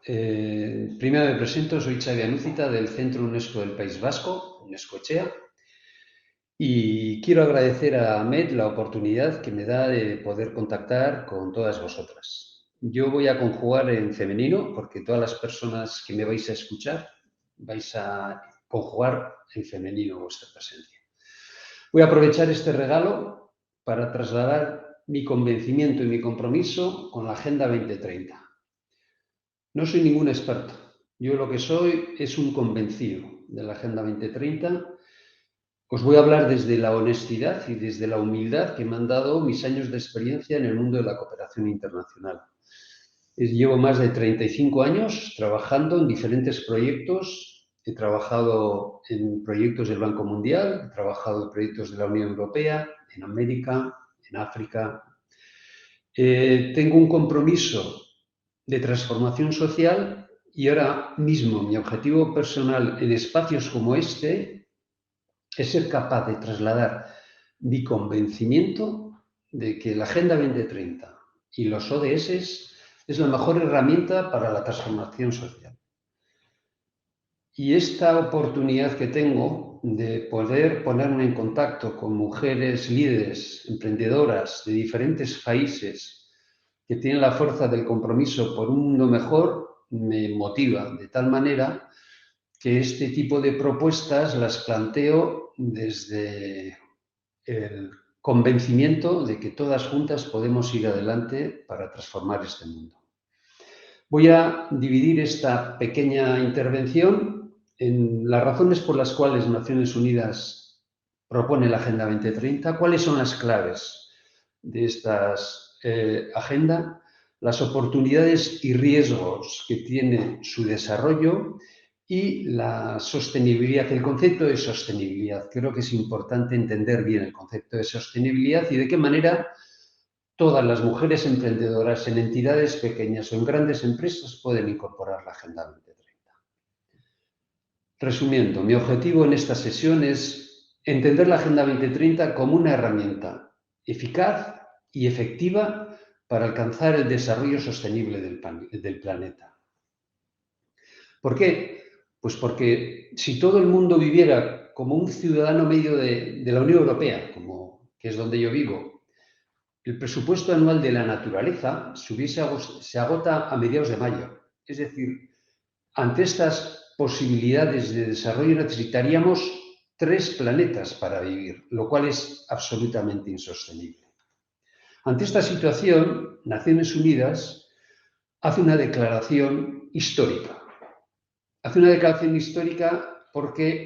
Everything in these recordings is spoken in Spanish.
Primero me presento, soy Xavi Anúcita del Centro UNESCO del País Vasco, UNESCOechea, y quiero agradecer a Ahmed la oportunidad que me da de poder contactar con todas vosotras. Yo voy a conjugar en femenino porque todas las personas que me vais a escuchar vais a conjugar en femenino vuestra presencia. Voy a aprovechar este regalo para trasladar mi convencimiento y mi compromiso con la Agenda 2030. No soy ningún experto. Yo lo que soy es un convencido de la Agenda 2030. Os voy a hablar desde la honestidad y desde la humildad que me han dado mis años de experiencia en el mundo de la cooperación internacional. Llevo más de 35 años trabajando en diferentes proyectos. He trabajado en proyectos del Banco Mundial, he trabajado en proyectos de la Unión Europea, en América, en África. Tengo un compromiso de transformación social y ahora mismo mi objetivo personal en espacios como este es ser capaz de trasladar mi convencimiento de que la Agenda 2030 y los ODS es la mejor herramienta para la transformación social. Y esta oportunidad que tengo de poder ponerme en contacto con mujeres líderes, emprendedoras de diferentes países que tienen la fuerza del compromiso por un mundo mejor, me motiva de tal manera que este tipo de propuestas las planteo desde el convencimiento de que todas juntas podemos ir adelante para transformar este mundo. Voy a dividir esta pequeña intervención en las razones por las cuales Naciones Unidas propone la Agenda 2030, cuáles son las claves de esta agenda, las oportunidades y riesgos que tiene su desarrollo y la sostenibilidad, el concepto de sostenibilidad. Creo que es importante entender bien el concepto de sostenibilidad y de qué manera todas las mujeres emprendedoras en entidades pequeñas o en grandes empresas pueden incorporar la Agenda 2030. Resumiendo, mi objetivo en esta sesión es entender la Agenda 2030 como una herramienta eficaz y efectiva para alcanzar el desarrollo sostenible del planeta. ¿Por qué? Pues porque si todo el mundo viviera como un ciudadano medio de la Unión Europea, que es donde yo vivo, el presupuesto anual de la naturaleza se agota a mediados de mayo. Es decir, ante estas posibilidades de desarrollo necesitaríamos 3 planetas para vivir, lo cual es absolutamente insostenible. Ante esta situación, Naciones Unidas hace una declaración histórica. Hace una declaración histórica porque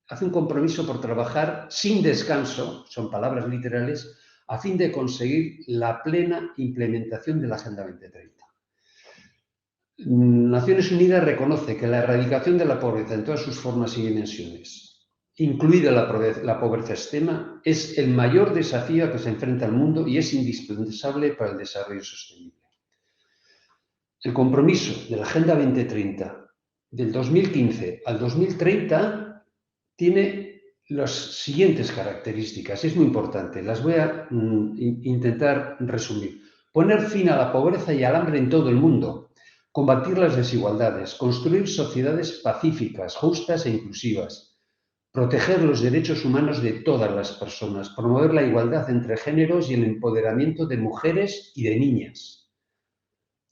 hace un compromiso por trabajar sin descanso, son palabras literales, a fin de conseguir la plena implementación de la Agenda 2030. Naciones Unidas reconoce que la erradicación de la pobreza en todas sus formas y dimensiones, incluida la pobreza extrema, es el mayor desafío a que se enfrenta el mundo y es indispensable para el desarrollo sostenible. El compromiso de la Agenda 2030 del 2015 al 2030 tiene las siguientes características. Es muy importante, las voy a intentar resumir. Poner fin a la pobreza y al hambre en todo el mundo, combatir las desigualdades, construir sociedades pacíficas, justas e inclusivas, proteger los derechos humanos de todas las personas, promover la igualdad entre géneros y el empoderamiento de mujeres y de niñas,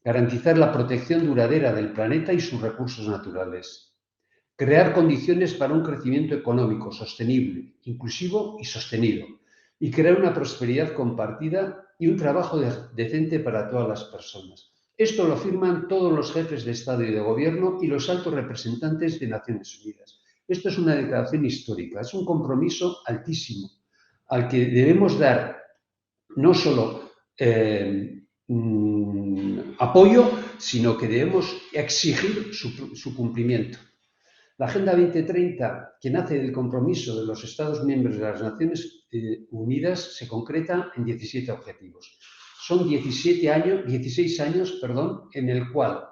garantizar la protección duradera del planeta y sus recursos naturales, crear condiciones para un crecimiento económico sostenible, inclusivo y sostenido, y crear una prosperidad compartida y un trabajo decente para todas las personas. Esto lo afirman todos los jefes de Estado y de Gobierno y los altos representantes de Naciones Unidas. Esto es una declaración histórica, es un compromiso altísimo al que debemos dar no solo apoyo, sino que debemos exigir su cumplimiento. La Agenda 2030, que nace del compromiso de los Estados miembros de las Naciones Unidas, se concreta en 17 objetivos. Son 16 años, en el cual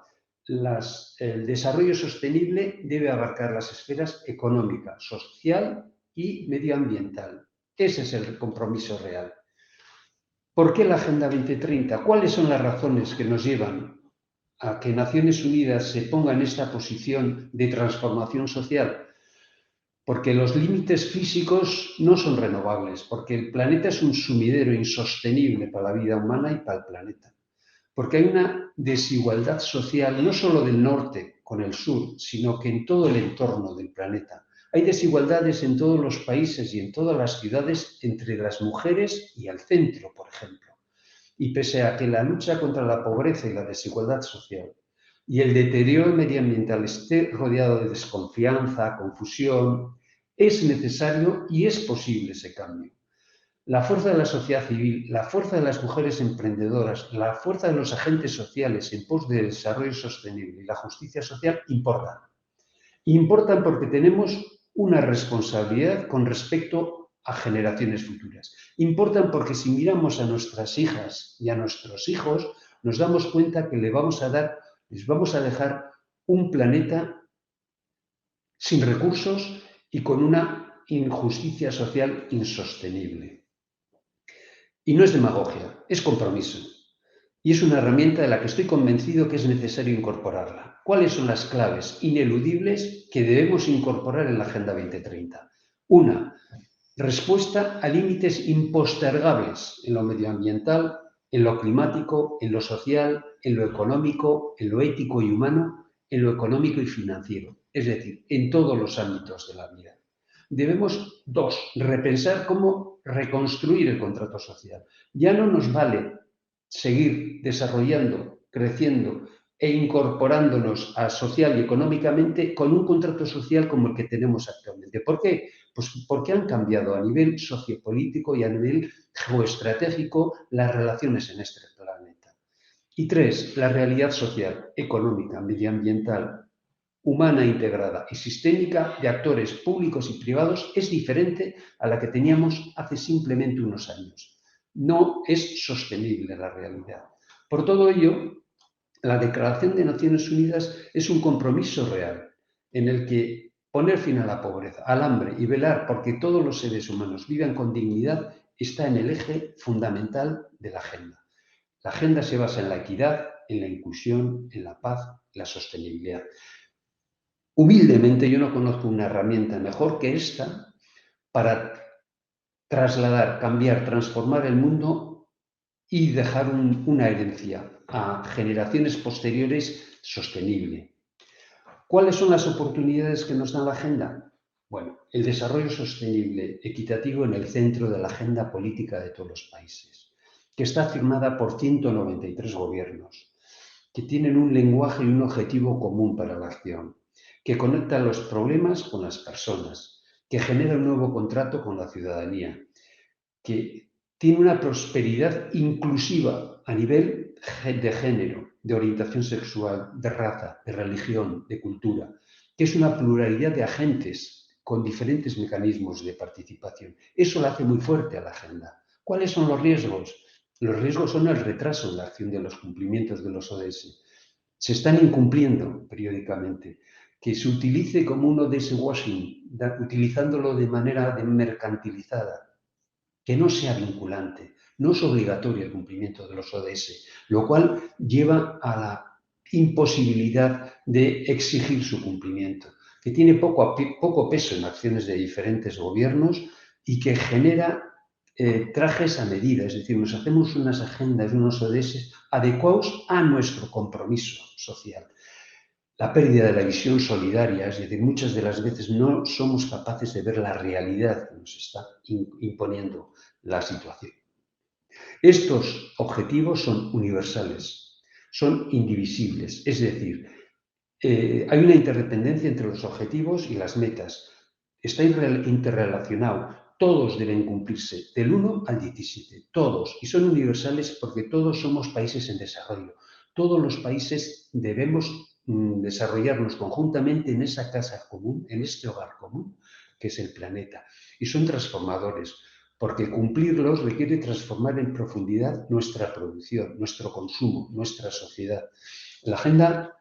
el desarrollo sostenible debe abarcar las esferas económica, social y medioambiental. Ese es el compromiso real. ¿Por qué la Agenda 2030? ¿Cuáles son las razones que nos llevan a que Naciones Unidas se ponga en esta posición de transformación social? Porque los límites físicos no son renovables, porque el planeta es un sumidero insostenible para la vida humana y para el planeta. Porque hay una desigualdad social no solo del norte con el sur, sino que en todo el entorno del planeta. Hay desigualdades en todos los países y en todas las ciudades entre las mujeres y el centro, por ejemplo. Y pese a que la lucha contra la pobreza y la desigualdad social y el deterioro medioambiental esté rodeado de desconfianza, confusión, es necesario y es posible ese cambio. La fuerza de la sociedad civil, la fuerza de las mujeres emprendedoras, la fuerza de los agentes sociales en pos del desarrollo sostenible y la justicia social importan. Importan porque tenemos una responsabilidad con respecto a generaciones futuras. Importan porque si miramos a nuestras hijas y a nuestros hijos, nos damos cuenta que les vamos a dejar un planeta sin recursos y con una injusticia social insostenible. Y no es demagogia, es compromiso. Y es una herramienta de la que estoy convencido que es necesario incorporarla. ¿Cuáles son las claves ineludibles que debemos incorporar en la Agenda 2030? Una, respuesta a límites impostergables en lo medioambiental, en lo climático, en lo social, en lo económico, en lo ético y humano, en lo económico y financiero. Es decir, en todos los ámbitos de la vida. Debemos, dos, repensar cómo reconstruir el contrato social. Ya no nos vale seguir desarrollando, creciendo e incorporándonos a social y económicamente con un contrato social como el que tenemos actualmente. ¿Por qué? Pues porque han cambiado a nivel sociopolítico y a nivel geoestratégico las relaciones en este planeta. Y tres, la realidad social, económica, medioambiental, humana integrada y sistémica de actores públicos y privados es diferente a la que teníamos hace simplemente unos años. No es sostenible la realidad. Por todo ello, la Declaración de Naciones Unidas es un compromiso real en el que poner fin a la pobreza, al hambre y velar porque todos los seres humanos vivan con dignidad está en el eje fundamental de la agenda. La agenda se basa en la equidad, en la inclusión, en la paz, en la sostenibilidad. Humildemente, yo no conozco una herramienta mejor que esta para trasladar, cambiar, transformar el mundo y dejar una herencia a generaciones posteriores sostenible. ¿Cuáles son las oportunidades que nos da la agenda? Bueno, el desarrollo sostenible, equitativo en el centro de la agenda política de todos los países, que está firmada por 193 gobiernos, que tienen un lenguaje y un objetivo común para la acción, que conecta los problemas con las personas, que genera un nuevo contrato con la ciudadanía, que tiene una prosperidad inclusiva a nivel de género, de orientación sexual, de raza, de religión, de cultura, que es una pluralidad de agentes con diferentes mecanismos de participación. Eso la hace muy fuerte a la agenda. ¿Cuáles son los riesgos? Los riesgos son el retraso en la acción de los cumplimientos de los ODS. Se están incumpliendo periódicamente. Que se utilice como un ODS washing, utilizándolo de manera mercantilizada, que no sea vinculante, no es obligatorio el cumplimiento de los ODS, lo cual lleva a la imposibilidad de exigir su cumplimiento, que tiene poco peso en acciones de diferentes gobiernos y que genera trajes a medida, es decir, nos hacemos unas agendas, unos ODS adecuados a nuestro compromiso social. La pérdida de la visión solidaria, es decir, muchas de las veces no somos capaces de ver la realidad que nos está imponiendo la situación. Estos objetivos son universales, son indivisibles, es decir, hay una interdependencia entre los objetivos y las metas. Está interrelacionado. Todos deben cumplirse, del 1 al 17, todos, y son universales porque todos somos países en desarrollo. Todos los países debemos desarrollarnos conjuntamente en esa casa común, en este hogar común, que es el planeta. Y son transformadores, porque cumplirlos requiere transformar en profundidad nuestra producción, nuestro consumo, nuestra sociedad. La agenda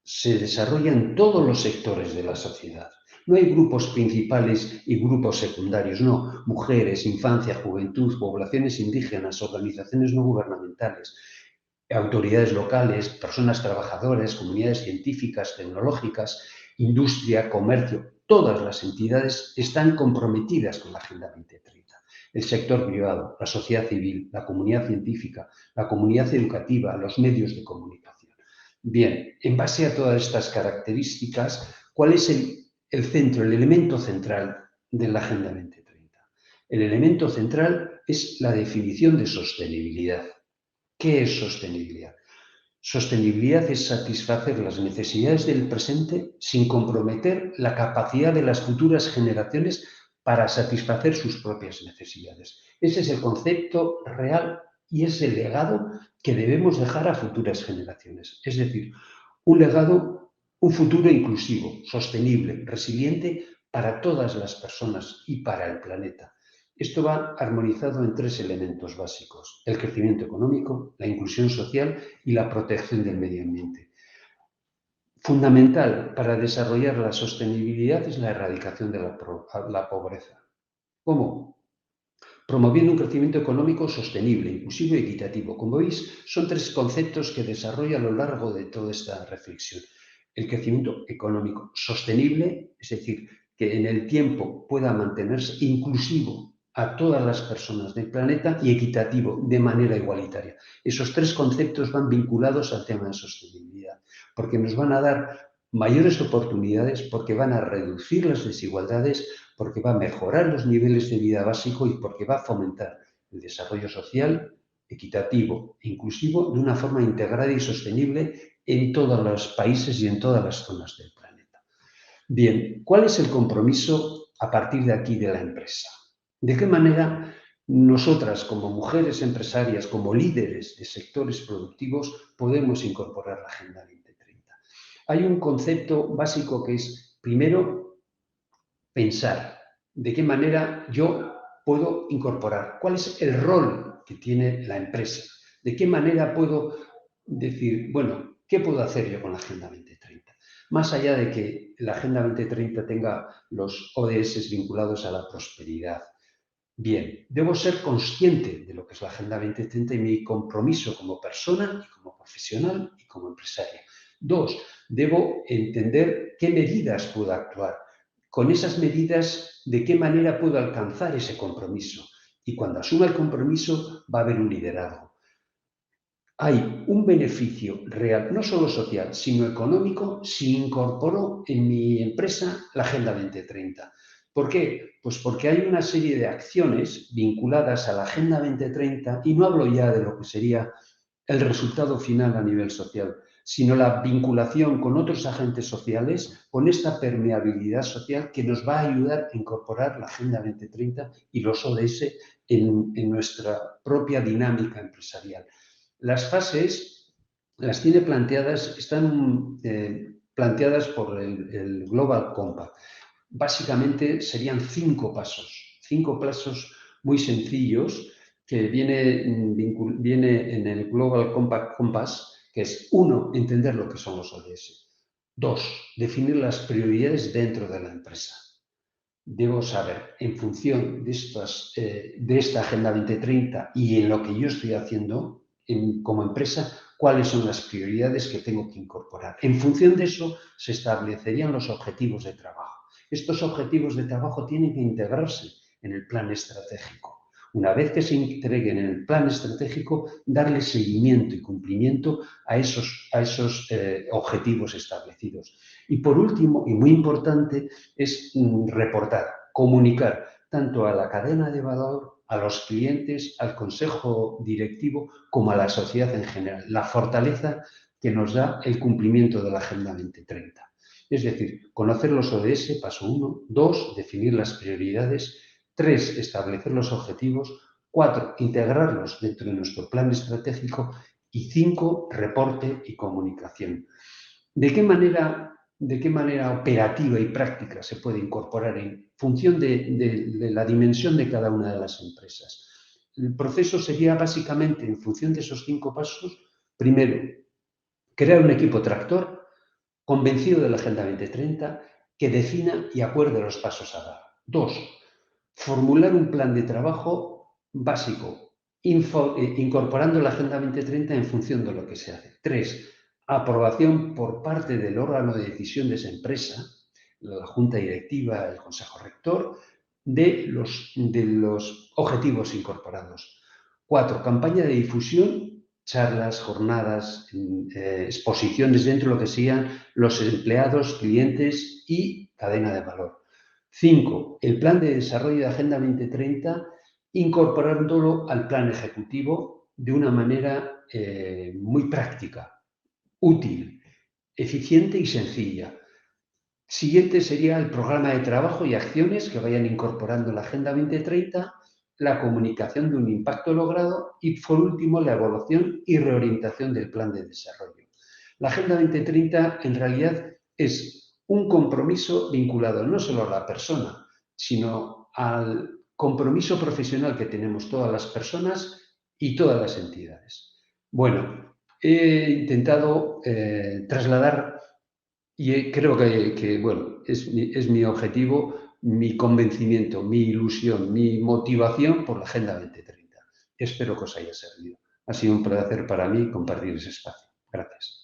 se desarrolla en todos los sectores de la sociedad. No hay grupos principales y grupos secundarios, no. Mujeres, infancia, juventud, poblaciones indígenas, organizaciones no gubernamentales. autoridades locales, personas trabajadoras, comunidades científicas, tecnológicas, industria, comercio, todas las entidades están comprometidas con la Agenda 2030. El sector privado, la sociedad civil, la comunidad científica, la comunidad educativa, los medios de comunicación. Bien, en base a todas estas características, ¿cuál es el centro, el elemento central de la Agenda 2030? El elemento central es la definición de sostenibilidad. ¿Qué es sostenibilidad? Sostenibilidad es satisfacer las necesidades del presente sin comprometer la capacidad de las futuras generaciones para satisfacer sus propias necesidades. Ese es el concepto real y es el legado que debemos dejar a futuras generaciones. Es decir, un legado, un futuro inclusivo, sostenible, resiliente para todas las personas y para el planeta. Esto va armonizado en tres elementos básicos: el crecimiento económico, la inclusión social y la protección del medio ambiente. Fundamental para desarrollar la sostenibilidad es la erradicación de la pobreza. ¿Cómo? Promoviendo un crecimiento económico sostenible, inclusivo y equitativo. Como veis, son tres conceptos que desarrolla a lo largo de toda esta reflexión. El crecimiento económico sostenible, es decir, que en el tiempo pueda mantenerse, inclusivo a todas las personas del planeta, y equitativo, de manera igualitaria. Esos tres conceptos van vinculados al tema de sostenibilidad, porque nos van a dar mayores oportunidades, porque van a reducir las desigualdades, porque va a mejorar los niveles de vida básico y porque va a fomentar el desarrollo social, equitativo e inclusivo de una forma integrada y sostenible en todos los países y en todas las zonas del planeta. Bien, ¿cuál es el compromiso a partir de aquí de la empresa? ¿De qué manera nosotras, como mujeres empresarias, como líderes de sectores productivos, podemos incorporar la Agenda 2030? Hay un concepto básico que es, primero, pensar de qué manera yo puedo incorporar, cuál es el rol que tiene la empresa, de qué manera puedo decir, bueno, ¿qué puedo hacer yo con la Agenda 2030? Más allá de que la Agenda 2030 tenga los ODS vinculados a la prosperidad. Bien, debo ser consciente de lo que es la Agenda 2030 y mi compromiso como persona y como profesional y como empresaria. Dos, debo entender qué medidas puedo actuar. Con esas medidas, ¿de qué manera puedo alcanzar ese compromiso? Y cuando asuma el compromiso, va a haber un liderazgo. Hay un beneficio real, no solo social, sino económico, si incorporo en mi empresa la Agenda 2030. ¿Por qué? Pues porque hay una serie de acciones vinculadas a la Agenda 2030, y no hablo ya de lo que sería el resultado final a nivel social, sino la vinculación con otros agentes sociales, con esta permeabilidad social que nos va a ayudar a incorporar la Agenda 2030 y los ODS en nuestra propia dinámica empresarial. Las fases las tiene planteadas, están planteadas por el Global Compact. Básicamente serían 5 pasos muy sencillos que viene en el Global Compact Compass, que es: 1, entender lo que son los ODS. 2, definir las prioridades dentro de la empresa. Debo saber, en función de esta Agenda 2030 y en lo que yo estoy haciendo como empresa, cuáles son las prioridades que tengo que incorporar. En función de eso se establecerían los objetivos de trabajo. Estos objetivos de trabajo tienen que integrarse en el plan estratégico. Una vez que se integren en el plan estratégico, darle seguimiento y cumplimiento a esos objetivos establecidos. Y por último, y muy importante, es reportar, comunicar tanto a la cadena de valor, a los clientes, al consejo directivo, como a la sociedad en general, la fortaleza que nos da el cumplimiento de la Agenda 2030. Es decir, conocer los ODS, paso 1; 2, definir las prioridades; 3, establecer los objetivos; 4, integrarlos dentro de nuestro plan estratégico; y 5, reporte y comunicación. ¿De qué manera operativa y práctica se puede incorporar en función de la dimensión de cada una de las empresas? El proceso sería básicamente, en función de esos 5 pasos: primero, crear un equipo tractor convencido de la Agenda 2030 que defina y acuerde los pasos a dar. 2, formular un plan de trabajo básico incorporando la Agenda 2030 en función de lo que se hace. 3, aprobación por parte del órgano de decisión de esa empresa, la Junta Directiva, el Consejo Rector, de los objetivos incorporados. 4, campaña de difusión, charlas, jornadas, exposiciones dentro de lo que sean los empleados, clientes y cadena de valor. 5, el plan de desarrollo de Agenda 2030, incorporándolo al plan ejecutivo de una manera muy práctica, útil, eficiente y sencilla. Siguiente sería el programa de trabajo y acciones que vayan incorporando la Agenda 2030, la comunicación de un impacto logrado y, por último, la evaluación y reorientación del plan de desarrollo. La Agenda 2030 en realidad es un compromiso vinculado no solo a la persona, sino al compromiso profesional que tenemos todas las personas y todas las entidades. Bueno, he intentado trasladar y creo que, bueno, es mi objetivo, mi convencimiento, mi ilusión, mi motivación por la Agenda 2030. Espero que os haya servido. Ha sido un placer para mí compartir ese espacio. Gracias.